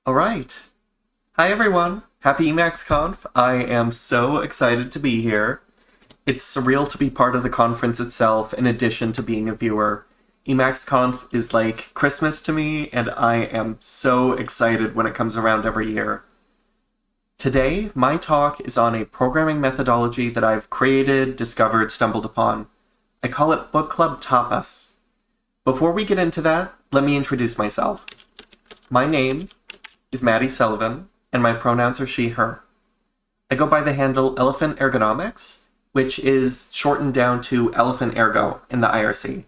All right. Hi, everyone. Happy EmacsConf. I am so excited to be here. It's surreal to be part of the conference itself in addition to being a viewer. EmacsConf is like Christmas to me, and I am so excited when it comes around every year. Today, my talk is on a programming methodology that I've created, discovered, stumbled upon. I call it Bookclub Tapas. Before we get into that, let me introduce myself. My name is Maddie Sullivan, and my pronouns are she, her. I go by the handle Elephant Ergonomics, which is shortened down to Elephant Ergo in the IRC.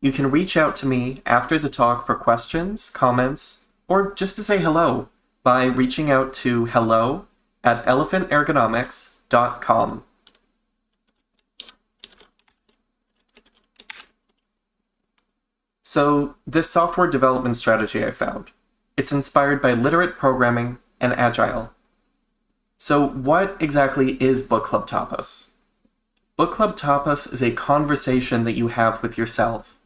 You can reach out to me after the talk for questions, comments, or just to say hello by reaching out to hello@elephantergonomics.com. So, this software development strategy I found. It's inspired by literate programming and agile. So what exactly is Bookclub Tapas? Bookclub Tapas is a conversation that you have with yourself.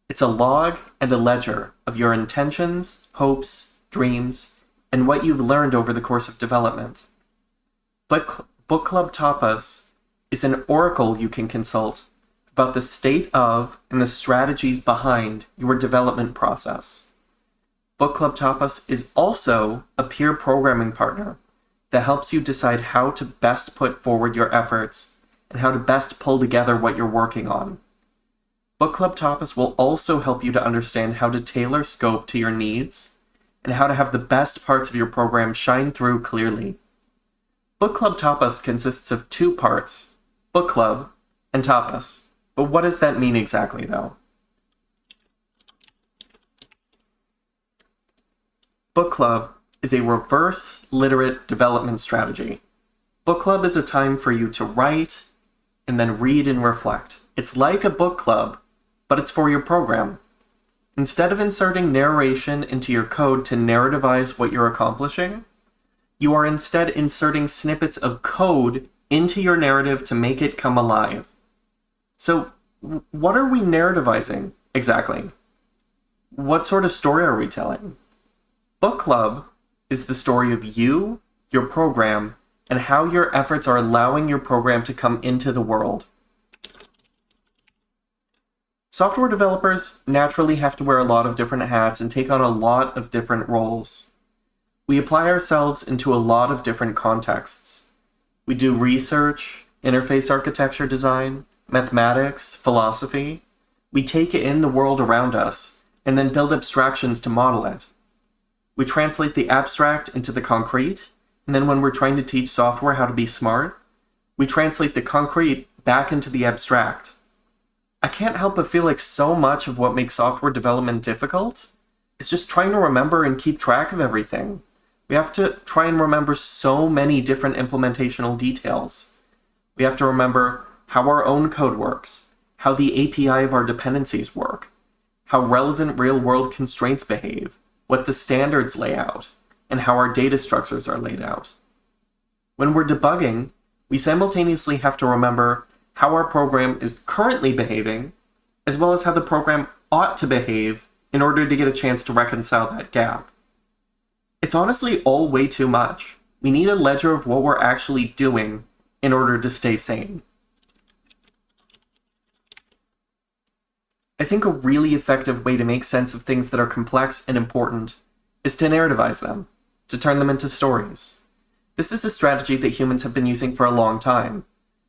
It's a log and a ledger of your intentions, hopes, dreams, and what you've learned over the course of development. Bookclub Tapas is an oracle you can consult about the state of and the strategies behind your development process. Bookclub Tapas is also a peer programming partner that helps you decide how to best put forward your efforts and how to best pull together what you're working on. Bookclub Tapas will also help you to understand how to tailor scope to your needs and how to have the best parts of your program shine through clearly. Bookclub Tapas consists of two parts, Book Club and Tapas. But what does that mean exactly, though? Book Club is a reverse literate development strategy. Book Club is a time for you to write and then read and reflect. It's like a book club, but it's for your program. Instead of inserting narration into your code to narrativize what you're accomplishing, you are instead inserting snippets of code into your narrative to make it come alive. So, what are we narrativizing exactly? What sort of story are we telling? Book Club is the story of you, your program, and how your efforts are allowing your program to come into the world. Software developers naturally have to wear a lot of different hats and take on a lot of different roles. We apply ourselves into a lot of different contexts. We do research, interface architecture design, mathematics, philosophy. We take in the world around us and then build abstractions to model it. We translate the abstract into the concrete, and then when we're trying to teach software how to be smart, we translate the concrete back into the abstract. I can't help but feel like so much of what makes software development difficult is just trying to remember and keep track of everything. We have to try and remember so many different implementational details. We have to remember how our own code works, how the API of our dependencies work, how relevant real-world constraints behave, what the standards lay out, and how our data structures are laid out. When we're debugging, we simultaneously have to remember how our program is currently behaving, as well as how the program ought to behave in order to get a chance to reconcile that gap. It's honestly all way too much. We need a ledger of what we're actually doing in order to stay sane. I think a really effective way to make sense of things that are complex and important is to narrativize them, to turn them into stories. This is a strategy that humans have been using for a long time.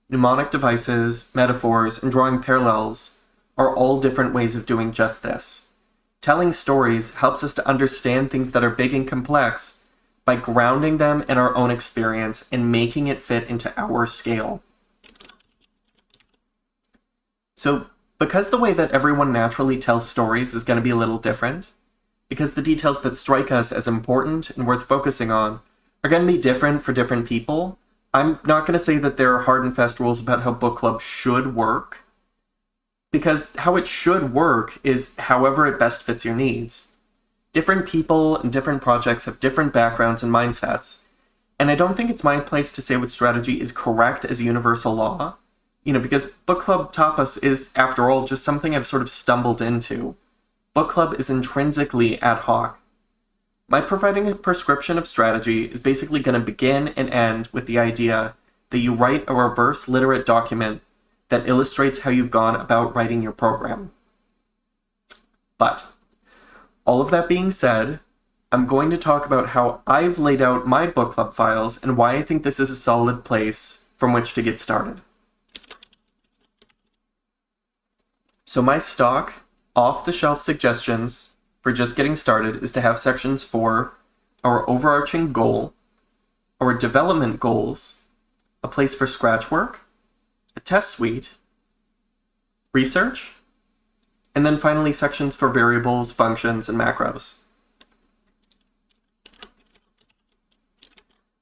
Mnemonic devices, metaphors, and drawing parallels are all different ways of doing just this. Telling stories helps us to understand things that are big and complex by grounding them in our own experience and making it fit into our scale. So, because the way that everyone naturally tells stories is going to be a little different, because the details that strike us as important and worth focusing on are going to be different for different people, I'm not going to say that there are hard and fast rules about how book club should work, because how it should work is however it best fits your needs. Different people and different projects have different backgrounds and mindsets, and I don't think it's my place to say what strategy is correct as a universal law. Because Bookclub Tapas is, after all, just something I've sort of stumbled into. Book club is intrinsically ad hoc. My providing a prescription of strategy is basically going to begin and end with the idea that you write a reverse literate document that illustrates how you've gone about writing your program. But, all of that being said, I'm going to talk about how I've laid out my book club files and why I think this is a solid place from which to get started. So my stock, off-the-shelf suggestions for just getting started is to have sections for our overarching goal, our development goals, a place for scratch work, a test suite, research, and then finally sections for variables, functions, and macros.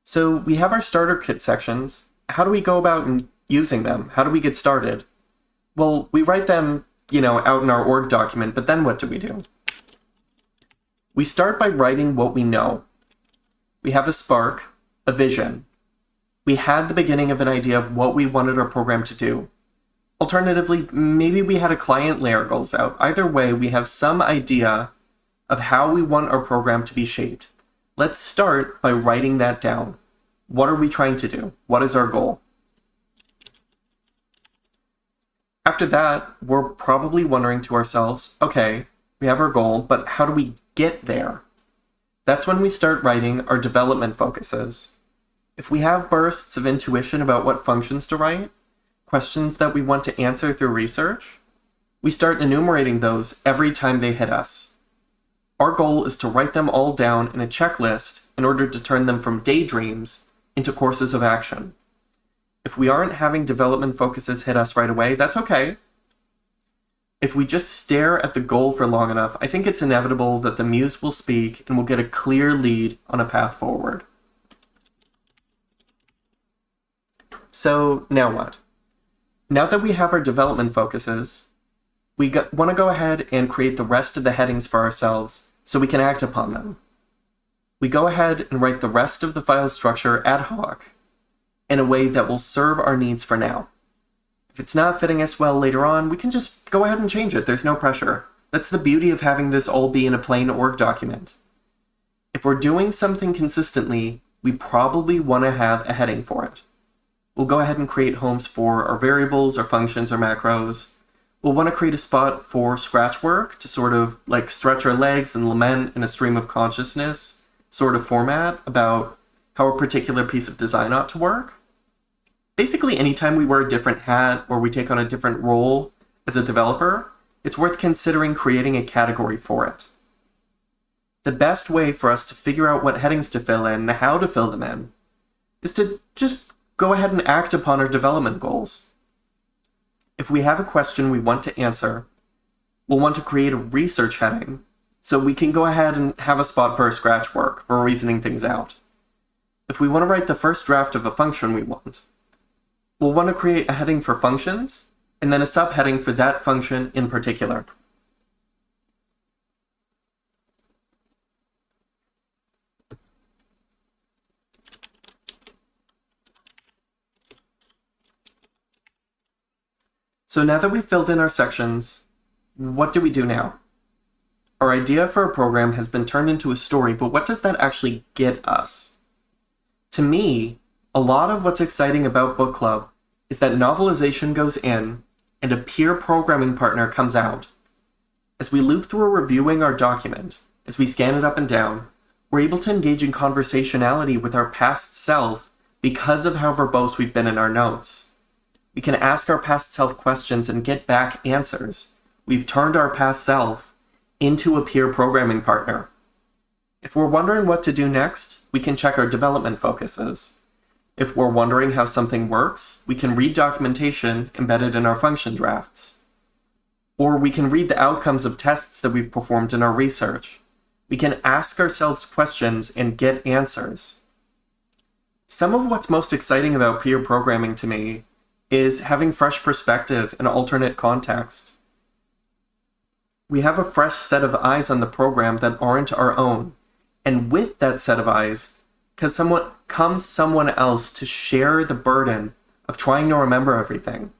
So we have our starter kit sections. How do we go about using them? How do we get started? Well, we write them, out in our org document, but then what do we do? We start by writing what we know. We have a spark, a vision. We had the beginning of an idea of what we wanted our program to do. Alternatively, maybe we had a client lay our goals out. Either way, we have some idea of how we want our program to be shaped. Let's start by writing that down. What are we trying to do? What is our goal? After that, we're probably wondering to ourselves, okay, we have our goal, but how do we get there? That's when we start writing our development focuses. If we have bursts of intuition about what functions to write, questions that we want to answer through research, we start enumerating those every time they hit us. Our goal is to write them all down in a checklist in order to turn them from daydreams into courses of action. If we aren't having development focuses hit us right away, that's okay. If we just stare at the goal for long enough, I think it's inevitable that the muse will speak and we'll get a clear lead on a path forward. So now what? Now that we have our development focuses, we want to go ahead and create the rest of the headings for ourselves so we can act upon them. We go ahead and write the rest of the file structure ad hoc in a way that will serve our needs for now. If it's not fitting us well later on, we can just go ahead and change it. There's no pressure. That's the beauty of having this all be in a plain org document. If we're doing something consistently, we probably want to have a heading for it. We'll go ahead and create homes for our variables, our functions, our macros. We'll want to create a spot for scratch work to sort of stretch our legs and lament in a stream of consciousness sort of format about how a particular piece of design ought to work. Basically, anytime we wear a different hat or we take on a different role as a developer, it's worth considering creating a category for it. The best way for us to figure out what headings to fill in and how to fill them in is to just go ahead and act upon our development goals. If we have a question we want to answer, we'll want to create a research heading so we can go ahead and have a spot for our scratch work, for reasoning things out. If we want to write the first draft of a function we want, we'll want to create a heading for functions, and then a subheading for that function in particular. So now that we've filled in our sections, what do we do now? Our idea for a program has been turned into a story, but what does that actually get us? To me, a lot of what's exciting about Book Club is that novelization goes in and a peer programming partner comes out. As we loop through reviewing our document, as we scan it up and down, we're able to engage in conversationality with our past self because of how verbose we've been in our notes. We can ask our past self questions and get back answers. We've turned our past self into a peer programming partner. If we're wondering what to do next, we can check our development focuses. If we're wondering how something works, we can read documentation embedded in our function drafts. Or we can read the outcomes of tests that we've performed in our research. We can ask ourselves questions and get answers. Some of what's most exciting about peer programming to me is having fresh perspective and alternate context. We have a fresh set of eyes on the program that aren't our own. And with that set of eyes, comes someone else to share the burden of trying to remember everything.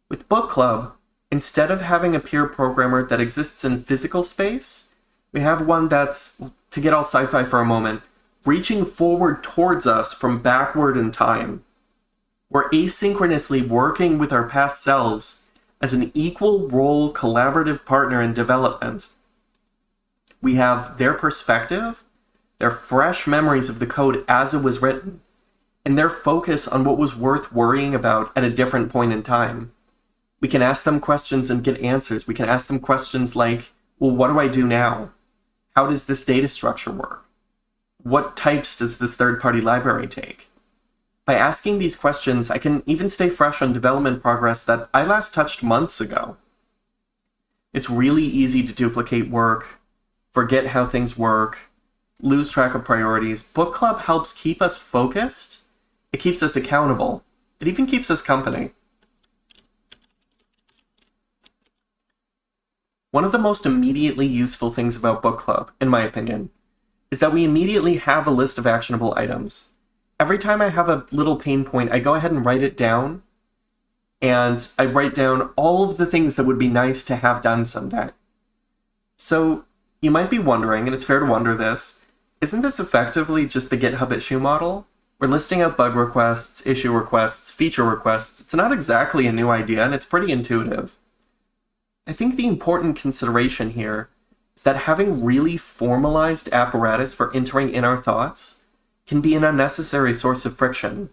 With Book Club, instead of having a peer programmer that exists in physical space, we have one that's to get all sci-fi for a moment, reaching forward towards us from backward in time. We're asynchronously working with our past selves as an equal role collaborative partner in development. We have their perspective, their fresh memories of the code as it was written, and their focus on what was worth worrying about at a different point in time. We can ask them questions and get answers. We can ask them questions like, well, what do I do now? How does this data structure work? What types does this third-party library take? By asking these questions, I can even stay fresh on development progress that I last touched months ago. It's really easy to duplicate work, forget how things work, lose track of priorities. Book Club helps keep us focused. It keeps us accountable. It even keeps us company. One of the most immediately useful things about Book Club, in my opinion, is that we immediately have a list of actionable items. Every time I have a little pain point, I go ahead and write it down, and I write down all of the things that would be nice to have done someday. So, you might be wondering, and it's fair to wonder this, isn't this effectively just the GitHub issue model? We're listing out bug requests, issue requests, feature requests. It's not exactly a new idea, and it's pretty intuitive. I think the important consideration here is that having really formalized apparatus for entering in our thoughts can be an unnecessary source of friction.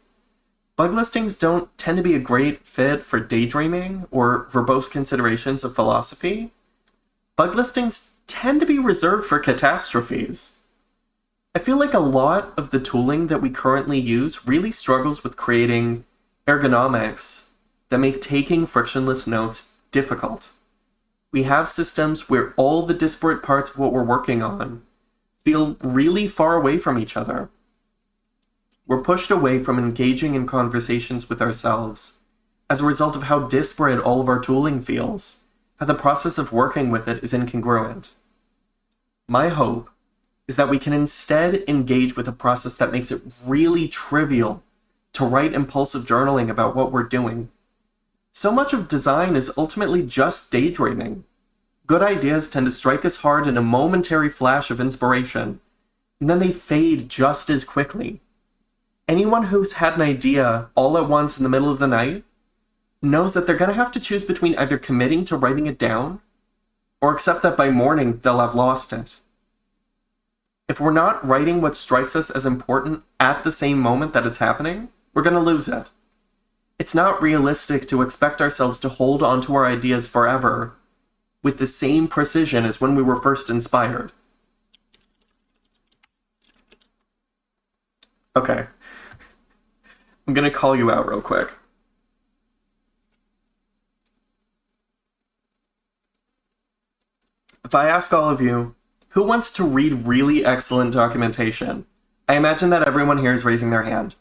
Bug listings don't tend to be a great fit for daydreaming or verbose considerations of philosophy. Bug listings tend to be reserved for catastrophes. I feel like a lot of the tooling that we currently use really struggles with creating ergonomics that make taking frictionless notes difficult. We have systems where all the disparate parts of what we're working on feel really far away from each other. We're pushed away from engaging in conversations with ourselves as a result of how disparate all of our tooling feels, how the process of working with it is incongruent. My hope is that we can instead engage with a process that makes it really trivial to write impulsive journaling about what we're doing. So much of design is ultimately just daydreaming. Good ideas tend to strike us hard in a momentary flash of inspiration, and then they fade just as quickly. Anyone who's had an idea all at once in the middle of the night knows that they're going to have to choose between either committing to writing it down or accept that by morning they'll have lost it. If we're not writing what strikes us as important at the same moment that it's happening, we're going to lose it. It's not realistic to expect ourselves to hold onto our ideas forever with the same precision as when we were first inspired. Okay. I'm going to call you out real quick. If I ask all of you, who wants to read really excellent documentation? I imagine that everyone here is raising their hand.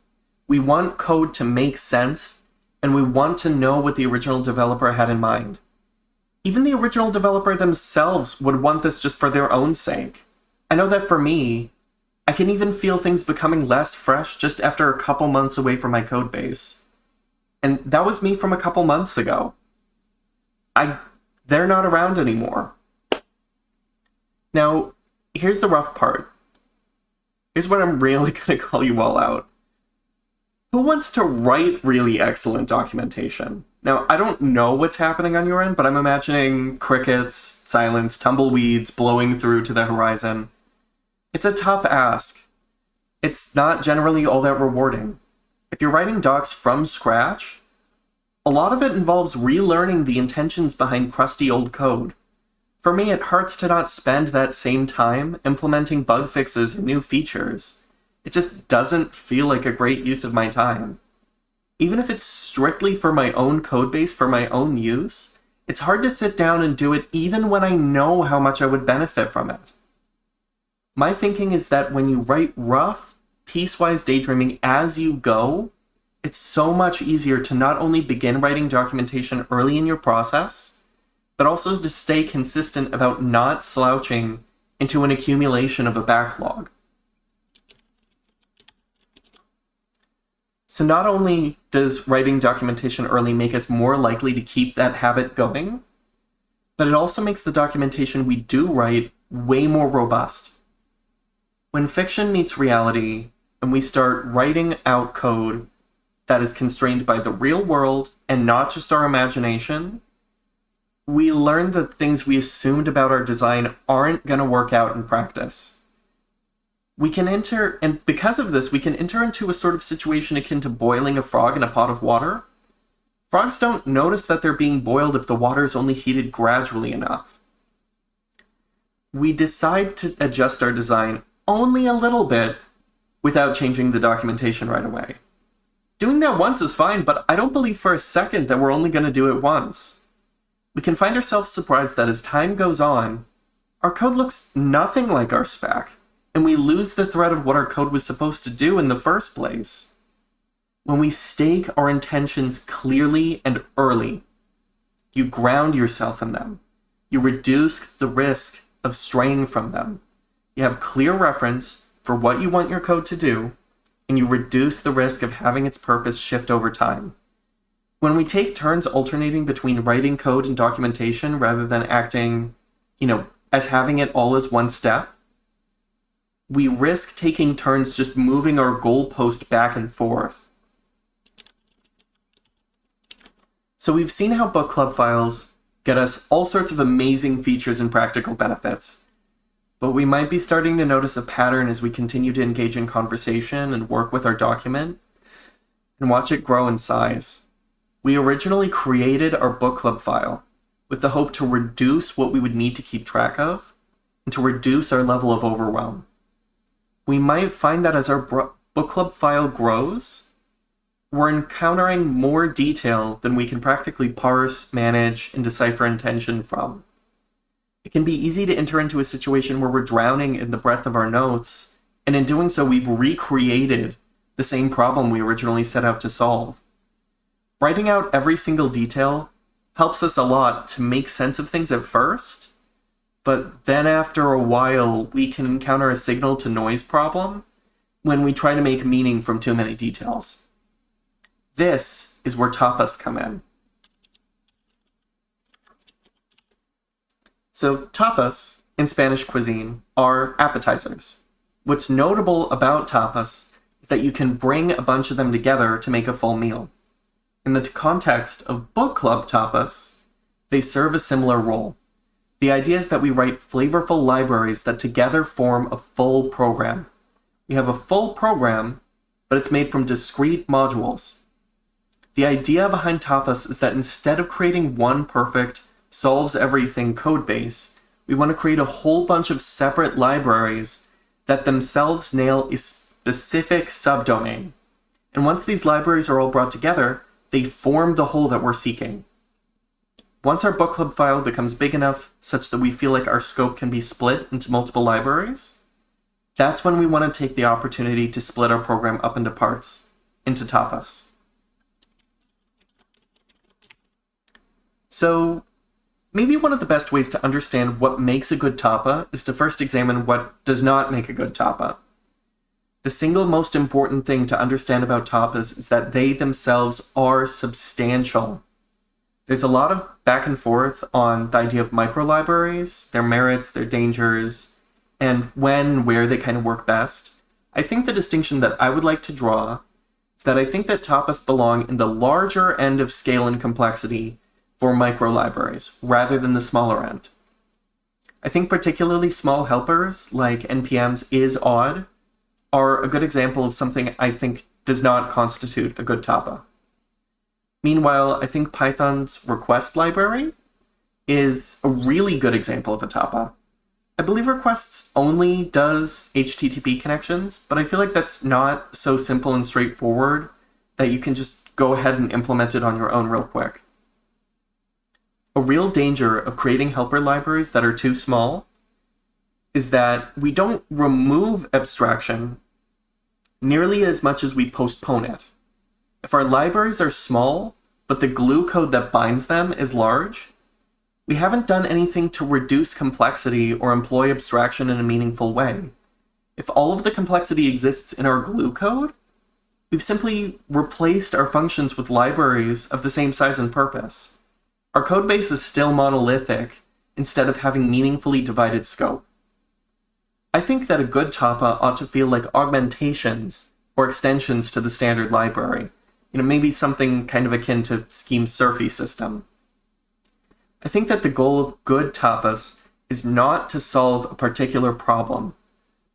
We want code to make sense, and we want to know what the original developer had in mind. Even the original developer themselves would want this just for their own sake. I know that for me, I can even feel things becoming less fresh just after a couple months away from my code base. And that was me from a couple months ago. They're not around anymore. Now, here's the rough part. Here's what I'm really going to call you all out. Who wants to write really excellent documentation? Now, I don't know what's happening on your end, but I'm imagining crickets, silence, tumbleweeds blowing through to the horizon. It's a tough ask. It's not generally all that rewarding. If you're writing docs from scratch, a lot of it involves relearning the intentions behind crusty old code. For me, it hurts to not spend that same time implementing bug fixes and new features. It just doesn't feel like a great use of my time. Even if it's strictly for my own codebase, for my own use, it's hard to sit down and do it even when I know how much I would benefit from it. My thinking is that when you write rough, piecewise daydreaming as you go, it's so much easier to not only begin writing documentation early in your process, but also to stay consistent about not slouching into an accumulation of a backlog. So not only does writing documentation early make us more likely to keep that habit going, but it also makes the documentation we do write way more robust. When fiction meets reality, and we start writing out code that is constrained by the real world and not just our imagination, we learn that things we assumed about our design aren't going to work out in practice. And because of this, we can enter into a sort of situation akin to boiling a frog in a pot of water. Frogs don't notice that they're being boiled if the water is only heated gradually enough. We decide to adjust our design only a little bit without changing the documentation right away. Doing that once is fine, but I don't believe for a second that we're only going to do it once. We can find ourselves surprised that as time goes on, our code looks nothing like our spec, and we lose the thread of what our code was supposed to do in the first place. When we stake our intentions clearly and early, you ground yourself in them. You reduce the risk of straying from them. You have clear reference for what you want your code to do, and you reduce the risk of having its purpose shift over time. When we take turns alternating between writing code and documentation rather than acting, as having it all as one step, we risk taking turns just moving our goalpost back and forth. So we've seen how book club files get us all sorts of amazing features and practical benefits. But we might be starting to notice a pattern as we continue to engage in conversation and work with our document and watch it grow in size. We originally created our book club file with the hope to reduce what we would need to keep track of and to reduce our level of overwhelm. We might find that as our book club file grows, we're encountering more detail than we can practically parse, manage, and decipher intention from. It can be easy to enter into a situation where we're drowning in the breadth of our notes, and in doing so, we've recreated the same problem we originally set out to solve. Writing out every single detail helps us a lot to make sense of things at first, but then after a while, we can encounter a signal-to-noise problem when we try to make meaning from too many details. This is where tapas come in. So tapas, in Spanish cuisine, are appetizers. What's notable about tapas is that you can bring a bunch of them together to make a full meal. In the context of Bookclub Tapas, they serve a similar role. The idea is that we write flavorful libraries that together form a full program. We have a full program, but it's made from discrete modules. The idea behind tapas is that instead of creating one perfect, solves everything code base, we want to create a whole bunch of separate libraries that themselves nail a specific subdomain. And once these libraries are all brought together, they form the whole that we're seeking. Once our book club file becomes big enough such that we feel like our scope can be split into multiple libraries, that's when we want to take the opportunity to split our program up into parts, into tapas. So, maybe one of the best ways to understand what makes a good tapa is to first examine what does not make a good tapa. The single most important thing to understand about tapas is that they themselves are substantial. There's a lot of back and forth on the idea of microlibraries, their merits, their dangers, and when and where they kind of work best. I think the distinction that I would like to draw is that I think that tapas belong in the larger end of scale and complexity for microlibraries, rather than the smaller end. I think particularly small helpers, like NPMs is odd, are a good example of something I think does not constitute a good tapa. Meanwhile, I think Python's request library is a really good example of a tapa. I believe requests only does HTTP connections, but I feel like that's not so simple and straightforward that you can just go ahead and implement it on your own real quick. A real danger of creating helper libraries that are too small is that we don't remove abstraction nearly as much as we postpone it. If our libraries are small, but the glue code that binds them is large, we haven't done anything to reduce complexity or employ abstraction in a meaningful way. If all of the complexity exists in our glue code, we've simply replaced our functions with libraries of the same size and purpose. Our codebase is still monolithic instead of having meaningfully divided scope. I think that a good tapa ought to feel like augmentations or extensions to the standard library. Maybe something kind of akin to Scheme's Surfy system. I think that the goal of good tapas is not to solve a particular problem,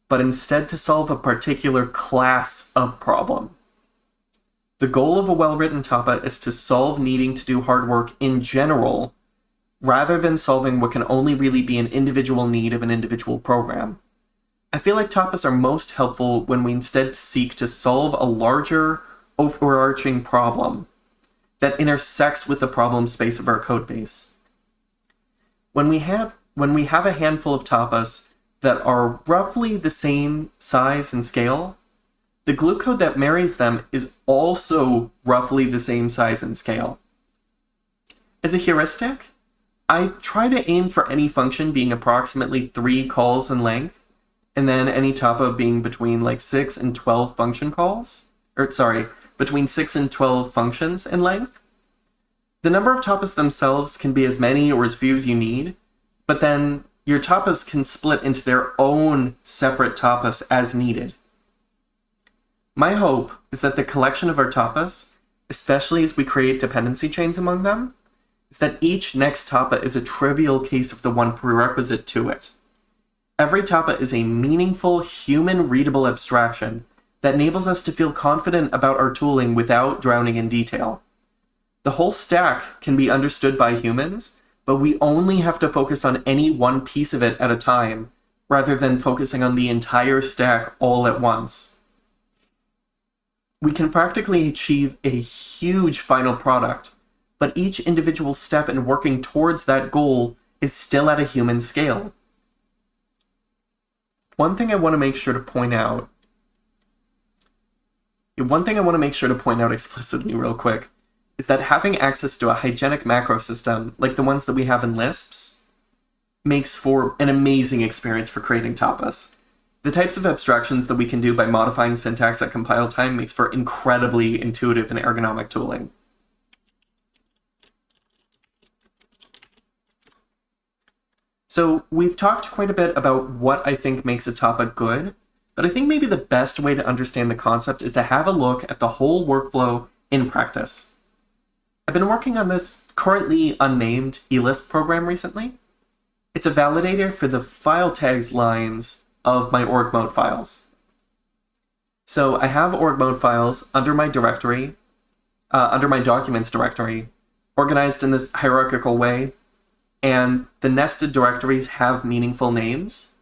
but instead to solve a particular class of problem. The goal of a well-written tapa is to solve needing to do hard work in general, rather than solving what can only really be an individual need of an individual program. I feel like tapas are most helpful when we instead seek to solve a larger, overarching problem that intersects with the problem space of our codebase. When we have a handful of tapas that are roughly the same size and scale, the glue code that marries them is also roughly the same size and scale. As a heuristic, I try to aim for any function being approximately 3 calls in length, and then any tapa being between 6 and 12 function calls. Between 6 and 12 functions in length. The number of tapas themselves can be as many or as few as you need, but then your tapas can split into their own separate tapas as needed. My hope is that the collection of our tapas, especially as we create dependency chains among them, is that each next tapa is a trivial case of the one prerequisite to it. Every tapa is a meaningful, human-readable abstraction that enables us to feel confident about our tooling without drowning in detail. The whole stack can be understood by humans, but we only have to focus on any one piece of it at a time, rather than focusing on the entire stack all at once. We can practically achieve a huge final product, but each individual step in working towards that goal is still at a human scale. One thing I want to make sure to point out explicitly real quick is that having access to a hygienic macro system, like the ones that we have in Lisps, makes for an amazing experience for creating tapas. The types of abstractions that we can do by modifying syntax at compile time makes for incredibly intuitive and ergonomic tooling. So we've talked quite a bit about what I think makes a tapa good, but I think maybe the best way to understand the concept is to have a look at the whole workflow in practice. I've been working on this currently unnamed eLisp program recently. It's a validator for the file tags lines of my org mode files. So I have org mode files under my directory, under my documents directory, organized in this hierarchical way, and the nested directories have meaningful names.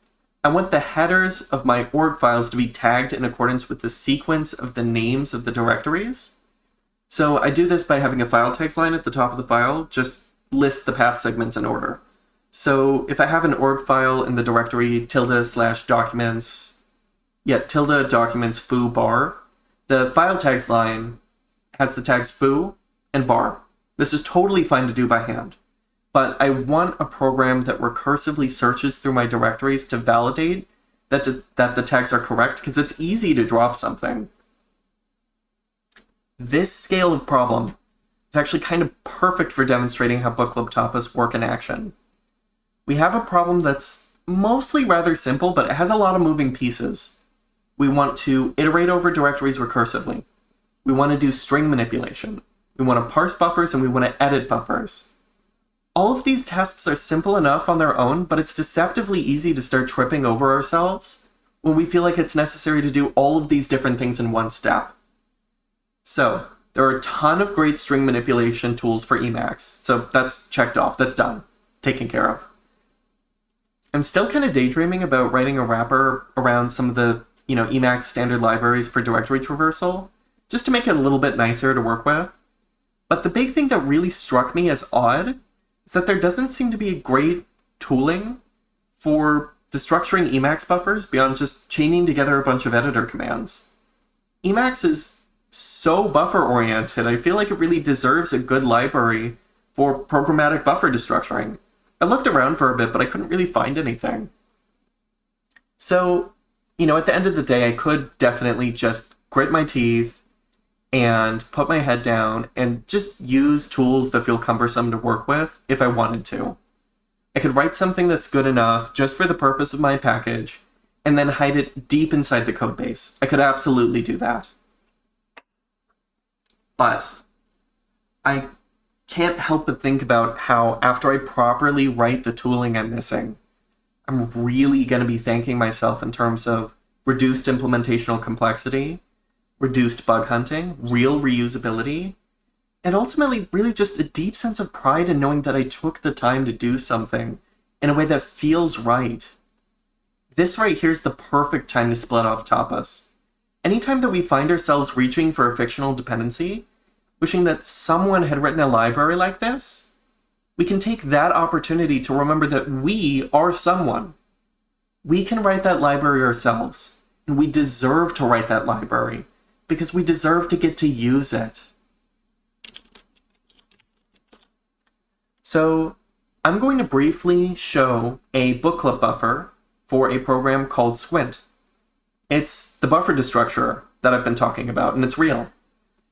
I want the headers of my org files to be tagged in accordance with the sequence of the names of the directories. So I do this by having a file tags line at the top of the file, just list the path segments in order. So if I have an org file in the directory ~documents foo bar, the file tags line has the tags foo and bar. This is totally fine to do by hand. But I want a program that recursively searches through my directories to validate that the tags are correct, because it's easy to drop something. This scale of problem is actually kind of perfect for demonstrating how Bookclub Tapas work in action. We have a problem that's mostly rather simple, but it has a lot of moving pieces. We want to iterate over directories recursively. We want to do string manipulation. We want to parse buffers, and we want to edit buffers. All of these tasks are simple enough on their own, but it's deceptively easy to start tripping over ourselves when we feel like it's necessary to do all of these different things in one step. So, there are a ton of great string manipulation tools for Emacs, so that's checked off, that's done, taken care of. I'm still kind of daydreaming about writing a wrapper around some of the, Emacs standard libraries for directory traversal, just to make it a little bit nicer to work with. But the big thing that really struck me as odd is that there doesn't seem to be a great tooling for destructuring Emacs buffers beyond just chaining together a bunch of editor commands. Emacs is so buffer-oriented, I feel like it really deserves a good library for programmatic buffer destructuring. I looked around for a bit, but I couldn't really find anything. So, at the end of the day, I could definitely just grit my teeth and put my head down and just use tools that feel cumbersome to work with if I wanted to. I could write something that's good enough just for the purpose of my package, and then hide it deep inside the code base. I could absolutely do that. But I can't help but think about how after I properly write the tooling I'm missing, I'm really going to be thanking myself in terms of reduced implementational complexity, reduced bug hunting, real reusability, and ultimately really just a deep sense of pride in knowing that I took the time to do something in a way that feels right. This right here is the perfect time to split off Tapas. Anytime that we find ourselves reaching for a fictional dependency, wishing that someone had written a library like this, we can take that opportunity to remember that we are someone. We can write that library ourselves, and we deserve to write that library because we deserve to get to use it. So I'm going to briefly show a book club buffer for a program called Squint. It's the buffer destructurer that I've been talking about, and it's real.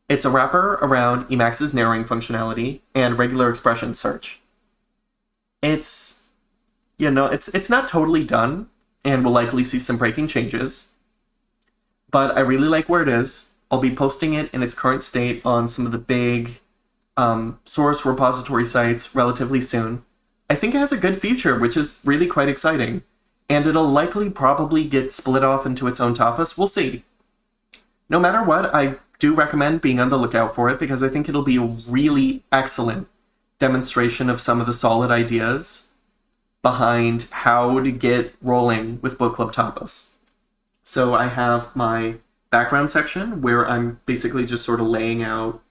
It's a wrapper around Emacs's narrowing functionality and regular expression search. It's not totally done, and we'll likely see some breaking changes, but I really like where it is. I'll be posting it in its current state on some of the big source repository sites relatively soon. I think it has a good future, which is really quite exciting, and it'll likely probably get split off into its own tapas. We'll see. No matter what, I do recommend being on the lookout for it because I think it'll be a really excellent demonstration of some of the solid ideas behind how to get rolling with Bookclub Tapas. So I have my background section where I'm basically just sort of laying out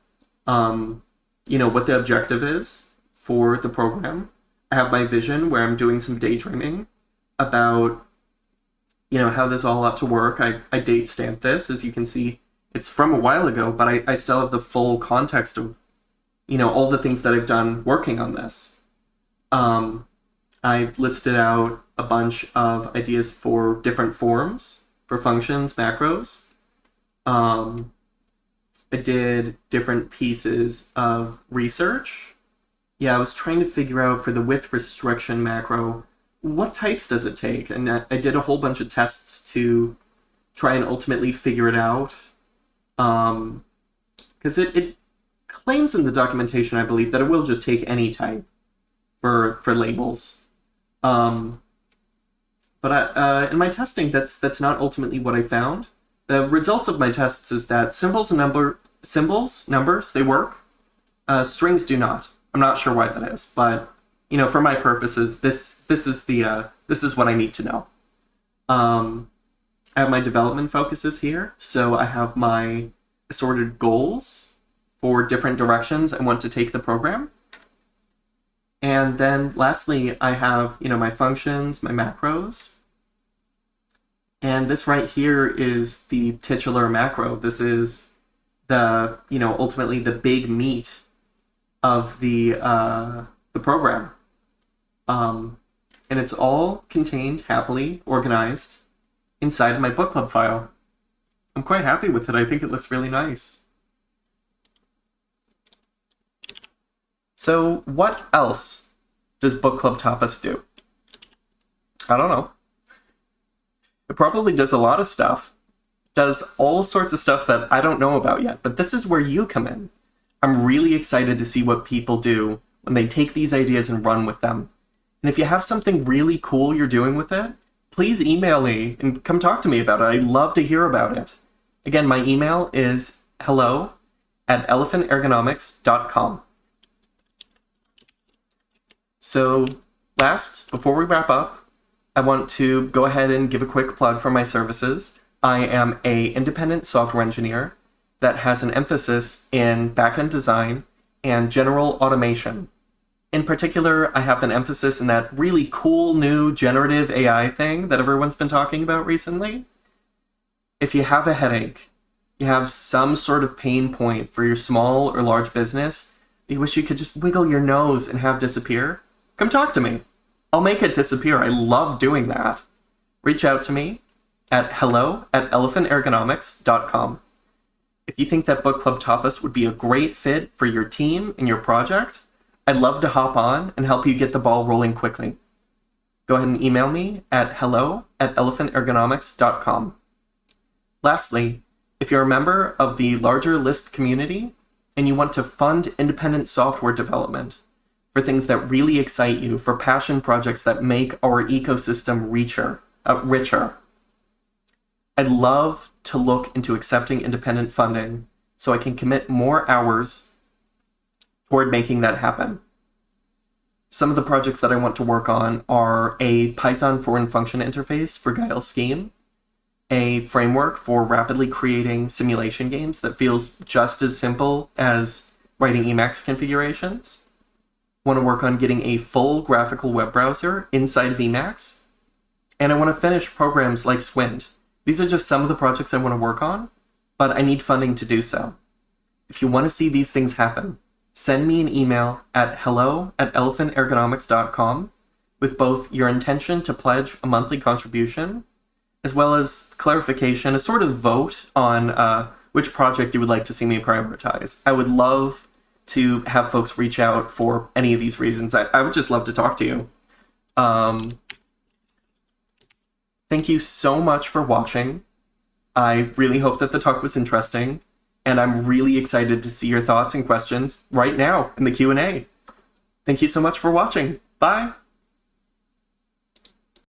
what the objective is for the program. I have my vision where I'm doing some daydreaming about how this all ought to work. I date stamp this. As you can see, it's from a while ago, but I still have the full context of all the things that I've done working on this. I listed out a bunch of ideas for different forms, for functions, macros. I did different pieces of research. Yeah, I was trying to figure out for the width restriction macro, what types does it take? And I did a whole bunch of tests to try and ultimately figure it out. Because it claims in the documentation, I believe, that it will just take any type for labels. But in my testing, that's not ultimately what I found. The results of my tests is that symbols, numbers, they work. Strings do not. I'm not sure why that is, but for my purposes, this is what I need to know. I have my development focuses here, so I have my assorted goals for different directions I want to take the program. And then lastly, I have, my functions, my macros. And this right here is the titular macro. This is the, ultimately the big meat of the program. And it's all contained, happily organized inside of my book club file. I'm quite happy with it. I think it looks really nice. So what else does Bookclub Tapas do? I don't know. It probably does a lot of stuff. Does all sorts of stuff that I don't know about yet, but this is where you come in. I'm really excited to see what people do when they take these ideas and run with them. And if you have something really cool you're doing with it, please email me and come talk to me about it. I'd love to hear about it. Again, my email is hello@elephantergonomics.com. So last, before we wrap up, I want to go ahead and give a quick plug for my services. I am an independent software engineer that has an emphasis in backend design and general automation. In particular, I have an emphasis in that really cool new generative AI thing that everyone's been talking about recently. If you have a headache, you have some sort of pain point for your small or large business, you wish you could just wiggle your nose and have disappear, come talk to me. I'll make it disappear. I love doing that. Reach out to me at hello@elephantergonomics.com. If you think that Bookclub Tapas would be a great fit for your team and your project, I'd love to hop on and help you get the ball rolling quickly. go ahead and email me at hello@elephantergonomics.com. Lastly, if you're a member of the larger Lisp community and you want to fund independent software development for things that really excite you, for passion projects that make our ecosystem richer, I'd love to look into accepting independent funding so I can commit more hours toward making that happen. Some of the projects that I want to work on are a Python foreign function interface for Guile Scheme, a framework for rapidly creating simulation games that feels just as simple as writing Emacs configurations. Want to work on getting a full graphical web browser inside of Emacs. And I want to finish programs like Squint. These are just some of the projects I want to work on, but I need funding to do so. If you want to see these things happen, send me an email at hello@elephantergonomics.com with both your intention to pledge a monthly contribution, as well as clarification, a sort of vote on which project you would like to see me prioritize. I would love to have folks reach out for any of these reasons. I would just love to talk to you. Thank you so much for watching. I really hope that the talk was interesting, and I'm really excited to see your thoughts and questions right now in the Q&A. Thank you so much for watching. Bye!